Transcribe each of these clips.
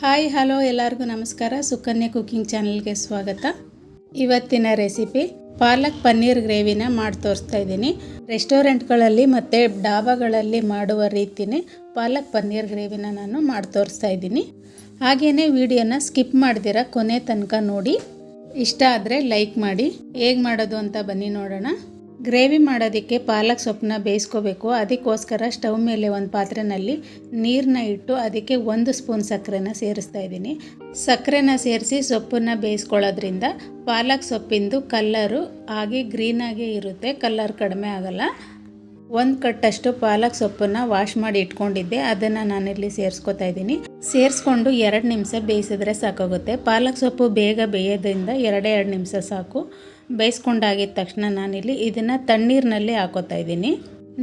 Hi hello ಎಲ್ಲರಿಗೂ ನಮಸ್ಕಾರ. Sukanya cooking ಚಾನಲ್ಗೆ ಸ್ವಾಗತ. ಇವತ್ತಿನ ರೆಸಿಪಿ ಪಾಲಕ್ ಪನ್ನೀರ್ ಗ್ರೇವಿನ ಮಾಡಿ ತೋರಿಸ್ತಾ ಇದ್ದೀನಿ. ರೆಸ್ಟೋರೆಂಟ್ಗಳಲ್ಲಿ ಮತ್ತು ಡಾಬಾಗಳಲ್ಲಿ ಮಾಡುವ ರೀತಿಯೇ ಪಾಲಕ್ ಪನ್ನೀರ್ ಗ್ರೇವಿನ ನಾನು ಮಾಡಿ ತೋರಿಸ್ತಾ ಇದ್ದೀನಿ. ಹಾಗೆಯೇ ವಿಡಿಯೋನ ಸ್ಕಿಪ್ ಮಾಡ್ದಿರ ಕೊನೆ ತನಕ ನೋಡಿ. ಇಷ್ಟ ಆದರೆ ಲೈಕ್ ಮಾಡಿ. ಹೇಗೆ ಮಾಡೋದು ಅಂತ ಬನ್ನಿ ನೋಡೋಣ. ಗ್ರೇವಿ ಮಾಡೋದಕ್ಕೆ ಪಾಲಕ್ ಸೊಪ್ಪನ್ನ ಬೇಯಿಸ್ಕೋಬೇಕು. ಅದಕ್ಕೋಸ್ಕರ ಸ್ಟವ್ ಮೇಲೆ ಒಂದು ಪಾತ್ರೆಯಲ್ಲಿ ನೀರನ್ನ ಇಟ್ಟು ಅದಕ್ಕೆ 1 ಸ್ಪೂನ್ ಸಕ್ಕರೆನ ಸೇರಿಸ್ತಾ ಇದ್ದೀನಿ. ಸಕ್ಕರೆನ ಸೇರಿಸಿ ಸೊಪ್ಪನ್ನು ಬೇಯಿಸ್ಕೊಳ್ಳೋದ್ರಿಂದ ಪಾಲಕ್ ಸೊಪ್ಪಿಂದು ಕಲ್ಲರು ಹಾಗೆ ಗ್ರೀನಾಗೇ ಇರುತ್ತೆ, ಕಲರ್ ಕಡಿಮೆ ಆಗಲ್ಲ. 1 ಕಟ್ಟಷ್ಟು ಪಾಲಕ್ ಸೊಪ್ಪನ್ನು ವಾಶ್ ಮಾಡಿ ಇಟ್ಕೊಂಡಿದ್ದೆ, ಅದನ್ನು ನಾನಿಲ್ಲಿ ಸೇರಿಸ್ಕೊತಾ ಇದ್ದೀನಿ. ಸೇರಿಸ್ಕೊಂಡು 2 ನಿಮಿಷ ಬೇಯಿಸಿದ್ರೆ ಸಾಕಾಗುತ್ತೆ. ಪಾಲಕ್ ಸೊಪ್ಪು ಬೇಗ ಬೇಯೋದ್ರಿಂದ 2 ನಿಮಿಷ ಸಾಕು. ಬೇಯಿಸ್ಕೊಂಡಾಗಿದ್ದ ತಕ್ಷಣ ನಾನಿಲ್ಲಿ ಇದನ್ನು ತಣ್ಣೀರಿನಲ್ಲಿ ಹಾಕೋತಾ ಇದ್ದೀನಿ.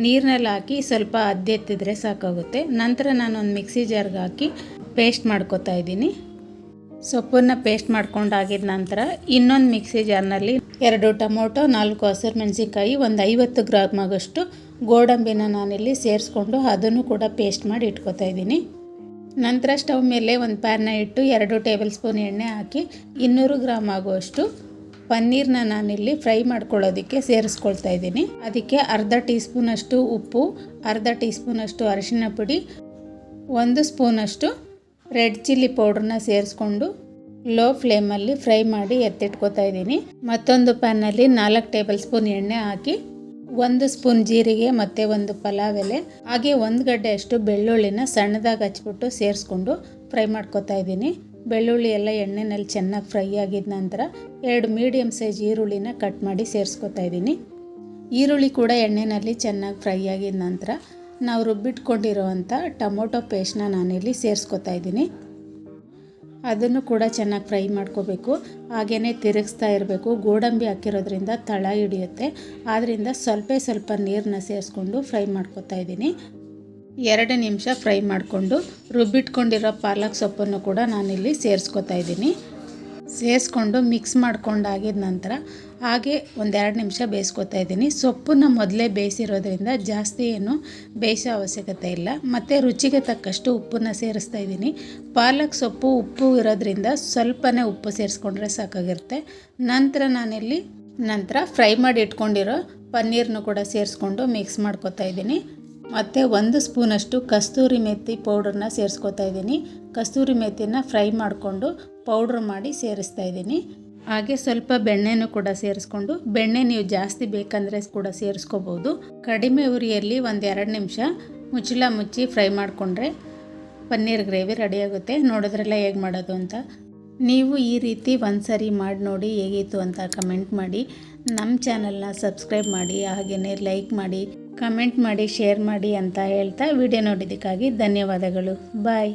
ನೀರಿನಲ್ಲಿ ಹಾಕಿ ಸ್ವಲ್ಪ ಅದ್ದೆತ್ತಿದ್ರೆ ಸಾಕಾಗುತ್ತೆ. ನಂತರ ನಾನೊಂದು ಮಿಕ್ಸಿ ಜಾರ್ಗೆ ಹಾಕಿ ಪೇಸ್ಟ್ ಮಾಡ್ಕೋತಾ ಇದ್ದೀನಿ. ಸೊಪ್ಪನ್ನು ಪೇಸ್ಟ್ ಮಾಡ್ಕೊಂಡಾಗಿದ್ದ ನಂತರ ಇನ್ನೊಂದು ಮಿಕ್ಸಿ ಜಾರ್ನಲ್ಲಿ 2 ಟೊಮೊಟೊ, 4 ಹಸಿರು ಮೆಣಸಿನ್ಕಾಯಿ, ಒಂದು 50 ಗ್ರಾಮ್ ಆಗೋಷ್ಟು ಗೋಡಂಬಿನ ನಾನಿಲ್ಲಿ ಸೇರಿಸ್ಕೊಂಡು ಅದನ್ನು ಕೂಡ ಪೇಸ್ಟ್ ಮಾಡಿ ಇಟ್ಕೋತಾ ಇದ್ದೀನಿ. ನಂತರ ಸ್ಟವ್ ಮೇಲೆ ಒಂದು ಪ್ಯಾನ್ನ ಇಟ್ಟು 2 ಟೇಬಲ್ ಸ್ಪೂನ್ ಎಣ್ಣೆ ಹಾಕಿ 200 ಗ್ರಾಮ್ ಆಗುವಷ್ಟು ಪನ್ನೀರನ್ನ ನಾನಿಲ್ಲಿ ಫ್ರೈ ಮಾಡ್ಕೊಳ್ಳೋದಕ್ಕೆ ಸೇರಿಸ್ಕೊಳ್ತಾ ಇದ್ದೀನಿ. ಅದಕ್ಕೆ ಅರ್ಧ ಟೀ ಸ್ಪೂನಷ್ಟು ಉಪ್ಪು, ಅರ್ಧ ಟೀ ಸ್ಪೂನಷ್ಟು ಅರಿಶಿಣ ಪುಡಿ, 1 ಸ್ಪೂನಷ್ಟು ರೆಡ್ ಚಿಲ್ಲಿ ಪೌಡ್ರನ್ನ ಸೇರಿಸ್ಕೊಂಡು ಲೋ ಫ್ಲೇಮಲ್ಲಿ ಫ್ರೈ ಮಾಡಿ ಎತ್ತಿಟ್ಕೋತಾ ಇದ್ದೀನಿ. ಮತ್ತೊಂದು ಪ್ಯಾನ್ನಲ್ಲಿ 4 ಟೇಬಲ್ ಸ್ಪೂನ್ ಎಣ್ಣೆ ಹಾಕಿ 1 ಸ್ಪೂನ್ ಜೀರಿಗೆ ಮತ್ತು 1 ಪಲಾವ್ ಎಲೆ ಹಾಗೆ 1 ಗಡ್ಡೆ ಅಷ್ಟು ಬೆಳ್ಳುಳ್ಳಿನ ಸಣ್ಣದಾಗಿ ಹಚ್ಬಿಟ್ಟು ಸೇರಿಸ್ಕೊಂಡು ಫ್ರೈ ಮಾಡ್ಕೋತಾ ಇದ್ದೀನಿ. ಬೆಳ್ಳುಳ್ಳಿ ಎಲ್ಲ ಎಣ್ಣೆನಲ್ಲಿ ಚೆನ್ನಾಗಿ ಫ್ರೈ ಆಗಿದ ನಂತರ 2 ಮೀಡಿಯಮ್ ಸೈಜ್ ಈರುಳ್ಳಿನ ಕಟ್ ಮಾಡಿ ಸೇರಿಸ್ಕೊತಾ ಇದ್ದೀನಿ. ಈರುಳ್ಳಿ ಕೂಡ ಎಣ್ಣೆಯಲ್ಲಿ ಚೆನ್ನಾಗಿ ಫ್ರೈ ಆಗಿದ ನಂತರ ನಾವು ರುಬ್ಬಿಟ್ಕೊಂಡಿರೋವಂಥ ಟೊಮೊಟೊ ಪೇಸ್ಟ್ನ ನಾನಿಲ್ಲಿ ಸೇರಿಸ್ಕೊತಾ ಇದ್ದೀನಿ. ಅದನ್ನು ಕೂಡ ಚೆನ್ನಾಗಿ ಫ್ರೈ ಮಾಡ್ಕೋಬೇಕು. ಹಾಗೆಯೇ ತಿರುಗಿಸ್ತಾ ಇರಬೇಕು. ಗೋಡಂಬಿ ಹಾಕಿರೋದ್ರಿಂದ ತಳ ಹಿಡಿಯುತ್ತೆ, ಆದ್ದರಿಂದ ಸ್ವಲ್ಪ ನೀರನ್ನ ಸೇರಿಸ್ಕೊಂಡು ಫ್ರೈ ಮಾಡ್ಕೋತಾ ಇದ್ದೀನಿ. 2 ನಿಮಿಷ ಫ್ರೈ ಮಾಡಿಕೊಂಡು ರುಬ್ಬಿಟ್ಕೊಂಡಿರೋ ಪಾಲಕ್ ಸೊಪ್ಪನ್ನು ಕೂಡ ನಾನಿಲ್ಲಿ ಸೇರಿಸ್ಕೊತಾ ಇದ್ದೀನಿ. ಸೇರಿಸ್ಕೊಂಡು ಮಿಕ್ಸ್ ಮಾಡ್ಕೊಂಡಾಗಿದ ನಂತರ ಹಾಗೆ 1-2 ನಿಮಿಷ ಬೇಯಿಸ್ಕೊತಾ ಇದ್ದೀನಿ. ಸೊಪ್ಪನ್ನು ಮೊದಲೇ ಬೇಯಿಸಿರೋದ್ರಿಂದ ಜಾಸ್ತಿ ಏನು ಬೇಯಿಸೋ ಅವಶ್ಯಕತೆ ಇಲ್ಲ. ಮತ್ತು ರುಚಿಗೆ ತಕ್ಕಷ್ಟು ಉಪ್ಪನ್ನು ಸೇರಿಸ್ತಾ ಇದ್ದೀನಿ. ಪಾಲಕ್ ಸೊಪ್ಪು ಉಪ್ಪು ಇರೋದ್ರಿಂದ ಸ್ವಲ್ಪನೇ ಉಪ್ಪು ಸೇರಿಸ್ಕೊಂಡ್ರೆ ಸಾಕಾಗಿರುತ್ತೆ. ನಂತರ ಫ್ರೈ ಮಾಡಿ ಇಟ್ಕೊಂಡಿರೋ ಪನ್ನೀರನ್ನು ಕೂಡ ಸೇರಿಸ್ಕೊಂಡು ಮಿಕ್ಸ್ ಮಾಡ್ಕೊತಾ ಇದ್ದೀನಿ. ಮತ್ತು 1 ಸ್ಪೂನಷ್ಟು ಕಸ್ತೂರಿ ಮೆಥಿ ಪೌಡ್ರನ್ನ ಸೇರಿಸ್ಕೊತಾ ಇದ್ದೀನಿ. ಕಸ್ತೂರಿ ಮೆಥಿನ ಫ್ರೈ ಮಾಡಿಕೊಂಡು ಪೌಡ್ರ್ ಮಾಡಿ ಸೇರಿಸ್ತಾ ಇದ್ದೀನಿ. ಹಾಗೆ ಸ್ವಲ್ಪ ಬೆಣ್ಣೆನೂ ಕೂಡ ಸೇರಿಸ್ಕೊಂಡು, ಬೆಣ್ಣೆ ನೀವು ಜಾಸ್ತಿ ಬೇಕಂದರೆ ಕೂಡ ಸೇರಿಸ್ಕೋಬೋದು. ಕಡಿಮೆ ಉರಿಯಲ್ಲಿ 1-2 ನಿಮಿಷ ಮುಚ್ಚಳ ಮುಚ್ಚಿ ಫ್ರೈ ಮಾಡಿಕೊಂಡ್ರೆ ಪನ್ನೀರ್ ಗ್ರೇವಿ ರೆಡಿಯಾಗುತ್ತೆ. ನೋಡಿದ್ರೆಲ್ಲ ಹೇಗೆ ಮಾಡೋದು ಅಂತ. ನೀವು ಈ ರೀತಿ ಒಂದ್ಸರಿ ಮಾಡಿ ನೋಡಿ ಹೇಗಿತ್ತು ಅಂತ ಕಮೆಂಟ್ ಮಾಡಿ. ನಮ್ಮ ಚಾನಲ್ನ ಸಬ್ಸ್ಕ್ರೈಬ್ ಮಾಡಿ, ಹಾಗೆಯೇ ಲೈಕ್ ಮಾಡಿ, ಕಮೆಂಟ್ ಮಾಡಿ, ಶೇರ್ ಮಾಡಿ ಅಂತ ಹೇಳ್ತಾ ವಿಡಿಯೋ ನೋಡಿದ್ದಕ್ಕಾಗಿ ಧನ್ಯವಾದಗಳು. ಬಾಯ್.